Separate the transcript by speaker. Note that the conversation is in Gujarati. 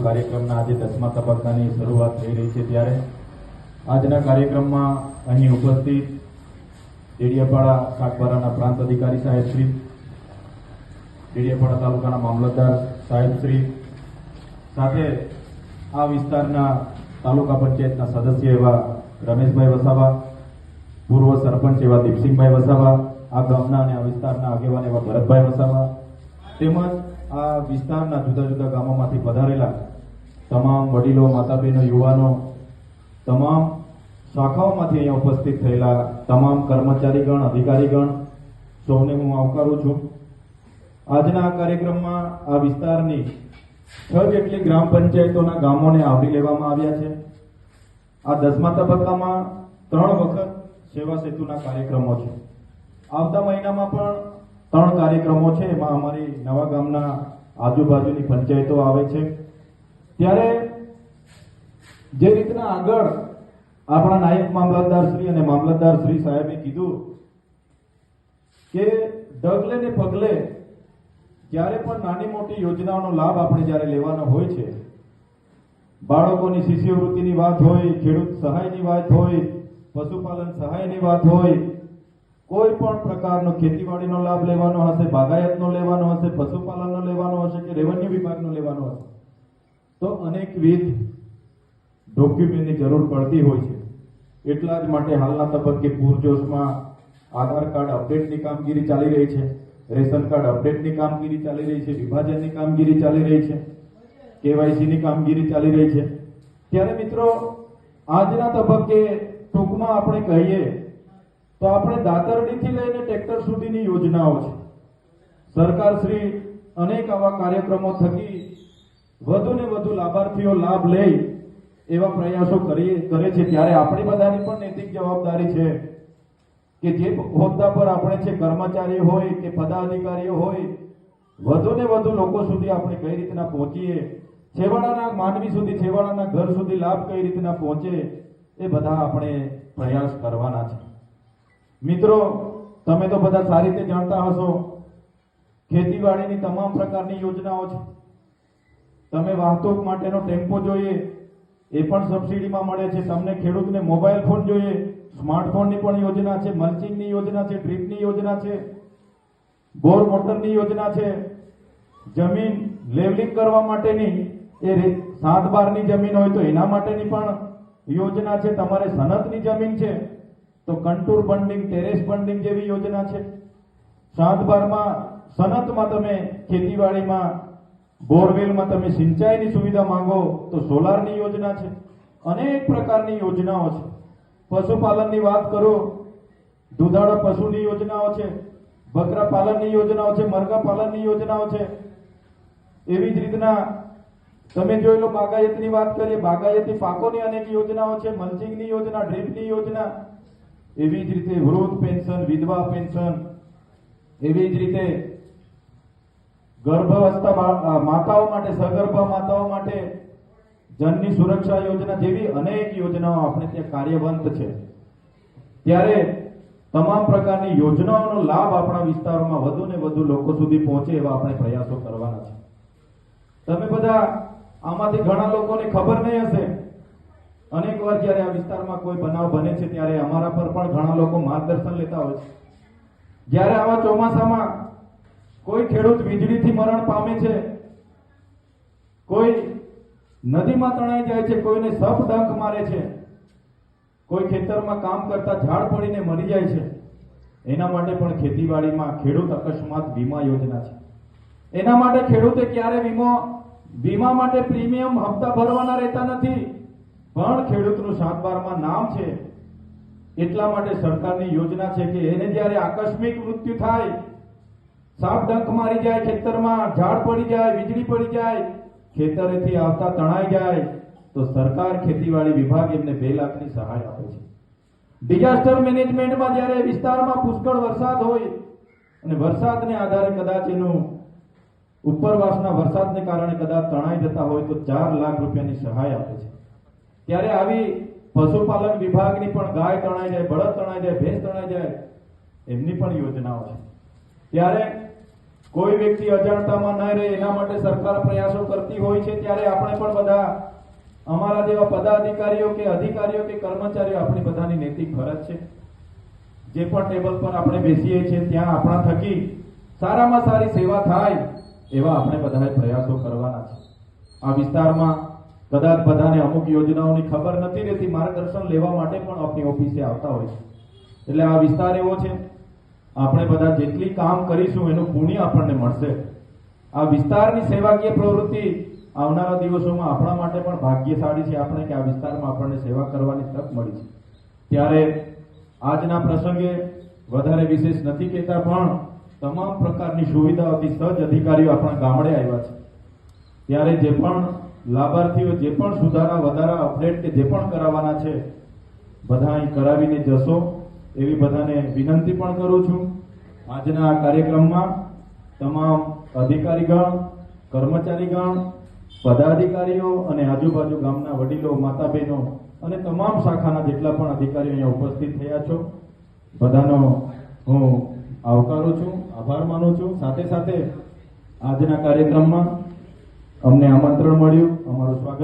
Speaker 1: કાર્યક્રમના આજે 10મા તબક્કાની શરૂઆત થઈ રહી છે ત્યારે આજના કાર્યક્રમમાં અહીં ઉપસ્થિત ડેડિયાપાડા સાગબારાના પ્રાંત અધિકારી સાહેબ શ્રી, ડેડિયાપાડા તાલુકાના મામલતદાર સાહેબ શ્રી, સાથે આ વિસ્તારના તાલુકા પંચાયતના સદસ્ય એવા રમેશભાઈ વસાવા, પૂર્વ સરપંચ એવા દીપસિંહભાઈ વસાવા, આ ગામના અને આ વિસ્તારના આગેવાન એવા ભરતભાઈ વસાવા, તેમજ આ વિસ્તારના જુદા જુદા ગામોમાંથી પધારેલા તમામ વડીલો, માતા બહેનો, યુવાનો, તમામ શાખાઓમાંથી અહીંયા ઉપસ્થિત થયેલા તમામ કર્મચારીગણ, અધિકારીગણ, સૌને હું આવકારું છું. આજના આ કાર્યક્રમમાં આ વિસ્તારની 6 જેટલી ગ્રામ પંચાયતોના ગામોને આવરી લેવામાં આવ્યા છે. આ 10મા તબક્કામાં 3 વખત સેવા સેતુના કાર્યક્રમો છે. આવતા મહિનામાં પણ 3 કાર્યક્રમો છે. એમાં અમારી નવા ગામના આજુબાજુની પંચાયતો આવે છે. ત્યારે જે રીતના આગળ આપણા નાયબ મામલતદાર શ્રી અને મામલતદાર શ્રી સાહેબે કીધું કે ડગલે ને પગલે જ્યારે પણ નાની મોટી યોજનાઓનો લાભ આપણે જ્યારે લેવાનો હોય છે, બાળકોની શિષ્યવૃત્તિની વાત હોય, ખેડૂત સહાયની વાત હોય, પશુપાલન સહાયની વાત હોય, કોઈ પણ પ્રકારનો ખેતીવાડીનો લાભ લેવાનો હશે, બાગાયતનો લેવાનો હશે, પશુપાલનનો લેવાનો હશે કે રેવન્યુ વિભાગનો લેવાનો હશે, તો અનેકવિધ ડોક્યુમેન્ટની જરૂર પડતી હોય છે. એટલા જ માટે હાલના તબક્કે પૂરજોશમાં આધાર કાર્ડ અપડેટની કામગીરી ચાલી રહી છે, રેશન કાર્ડ અપડેટની કામગીરી ચાલી રહી છે, વિભાજનની કામગીરી ચાલી રહી છે, કેવાયસીની કામગીરી ચાલી રહી છે. ત્યારે મિત્રો આજના તબક્કે ટૂંકમાં આપણે કહીએ તો આપણે દાતરડીથી લઈને ટ્રેક્ટર સુધીની યોજનાઓ છે. સરકાર શ્રી અનેક આવા કાર્યક્રમો થકી વધુ ને વધુ લાભાર્થીઓ લાભ લે એવા પ્રયાસો કરે છે. ત્યારે આપણી બધાની પણ નૈતિક જવાબદારી છે કે જે હોદ્દા પર આપણે છે, કર્મચારીઓ હોય કે પદાધિકારીઓ હોય, વધુ ને વધુ લોકો સુધી આપણે કઈ રીતના પહોંચીએ, છેવાડાના માનવી સુધી, છેવાડાના ઘર સુધી લાભ કઈ રીતના પહોંચે, એ બધા આપણે પ્રયાસ કરવાના છે. મિત્રો, તમે તો બધા સારી રીતે જાણતા હશો, ખેતીવાડીની તમામ પ્રકારની યોજનાઓ છે. તમે વાહતુક માટેનો ટેમ્પો જોઈએ એ પણ સબસિડીમાં મળે છે. તમને ખેડૂતને મોબાઈલ ફોન જોઈએ, સ્માર્ટફોનની પણ યોજના છે, મલ્ચિંગની યોજના છે, ડ્રીપની યોજના છે, બોર મોટરની યોજના છે, જમીન લેવલિંગ કરવા માટેની એ 7/12ની જમીન હોય તો એના માટેની પણ યોજના છે. તમારે સનતની જમીન છે તો કંટુર બંડિંગ, ટેરેસ બંડિંગ જેવી યોજના છે. 7/12માં સનતમાં તમે ખેતીવાડીમાં બોરવેલમાં તમે સિંચાઈની સુવિધા માંગો તો સોલારની યોજના છે. અનેક પ્રકારની યોજનાઓ છે. પશુપાલનની વાત કરો, દૂધાળા પશુની યોજનાઓ છે, બકરા પાલનની યોજનાઓ છે, મરઘા પાલનની યોજનાઓ છે. એવી જ રીતના તમે જોઈ લો, બાગાયતની વાત કરીએ, બાગાયતી પાકોની અનેક યોજનાઓ છે, મલ્ચિંગની યોજના, ડ્રીપની યોજના. એવી જ રીતે વૃદ્ધ પેન્શન, વિધવા પેન્શન, એવી જ રીતે ગર્ભાવસ્થા માતાઓ માટે, સગર્ભા માતાઓ માટે જનની સુરક્ષા યોજના જેવી અનેક યોજનાઓ આપણે ત્યાં કાર્યવંત છે. ત્યારે તમામ પ્રકારની યોજનાઓનો લાભ આપણા વિસ્તારોમાં વધુ ને વધુ લોકો સુધી પહોંચે એવા આપણે પ્રયાસો કરવાના છે. તમે બધા આમાંથી ઘણા લોકોને ખબર નહીં હશે, અનેક વાર જ્યારે આ વિસ્તારમાં કોઈ બનાવ બને છે ત્યારે અમારા પર પણ ઘણા લોકો માર્ગદર્શન લેતા હોય છે. જ્યારે આવા ચોમાસામાં કોઈ ખેડૂત વીજળીથી મરણ પામે છે, કોઈ નદીમાં તણાઈ જાય છે, કોઈને સપ ડંખ મારે છે, કોઈ ખેતરમાં કામ કરતા ઝાડ પડીને મરી જાય છે, એના માટે પણ ખેતીવાડીમાં ખેડૂત અકસ્માત વીમા યોજના છે. એના માટે ખેડૂતે ક્યારે વીમા માટે પ્રીમિયમ હપ્તા ભરવાના રહેતા નથી, પણ ખેડૂતનું 7/12માં નામ છે. એટલા માટે સરકારની યોજના છે કે એને જ્યારે આકસ્મિક મૃત્યુ થાય, સાપ ડંખ મારી જાય, ખેતરમાં ઝાડ પડી જાય, વીજળી પડી જાય, ખેતરેથી આવતા તણાઈ જાય, તો સરકાર ખેતીવાડી વિભાગ એમને 2 લાખની સહાય આપે છે. ડિઝાસ્ટર મેનેજમેન્ટમાં જ્યારે વિસ્તારમાં પુષ્કળ વરસાદ હોય અને વરસાદને આધારે કદાચ એનું ઉપરવાસના વરસાદને કારણે કદાચ તણાઈ જતા હોય તો 4 લાખ રૂપિયાની સહાય આપે છે. ત્યારે આવી પશુપાલન વિભાગની પણ ગાય તણાઈ જાય, બળદ તણાઈ જાય, ભેંસ તણાઈ જાય, એમની પણ યોજનાઓ છે. ત્યારે કોઈ વ્યક્તિ અજાણતામાં ન રહે એના માટે સરકાર પ્રયાસો કરતી હોય છે, ત્યારે આપણે પણ બધા અમારા જેવા પદાધિકારીઓ કે અધિકારીઓ કે કર્મચારીઓ આપણી બધાની નૈતિક ફરજ છે, જે પણ ટેબલ પર આપણે બેસીએ છીએ ત્યાં આપણા થકી સારામાં સારી સેવા થાય એવા આપણે બધાએ પ્રયાસો કરવાના છે. આ વિસ્તારમાં કદાચ બધાને અમુક યોજનાઓની ખબર નથી રહેતી, માર્ગદર્શન લેવા માટે પણ આપણી ઓફિસે આવતા હોય છે. એટલે આ વિસ્તાર એવો છે, આપણે બધા જેટલી કામ કરીશું એનું પુણ્ય આપણને મળશે. આ વિસ્તારની સેવાકીય પ્રવૃત્તિ આવનારા દિવસોમાં આપણા માટે પણ ભાગ્યશાળી છે આપણે કે આ વિસ્તારમાં આપણને સેવા કરવાની તક મળી છે. ત્યારે આજના પ્રસંગે વધારે વિશેષ નથી કહેતા, પણ તમામ પ્રકારની સુવિધાઓથી સજ્જ અધિકારીઓ આપણા ગામડે આવ્યા છે. ત્યારે જે પણ લાભાર્થીઓ જે પણ સુધારા વધારા અપડેટ કે જે પણ કરાવવાના છે બધા અહીં કરાવીને જશો એવી બધાને વિનંતી પણ કરું છું. આજના આ કાર્યક્રમમાં તમામ અધિકારીગણ, કર્મચારીગણ, પદાધિકારીઓ અને આજુબાજુ ગામના વડીલો, માતા બહેનો અને તમામ શાખાના જેટલા પણ અધિકારીઓ અહીંયા ઉપસ્થિત થયા છો, બધાનો હું આવકારું છું, આભાર માનું છું. સાથે સાથે આજના કાર્યક્રમમાં અમને આમંત્રણ મળ્યું, અમારું સ્વાગત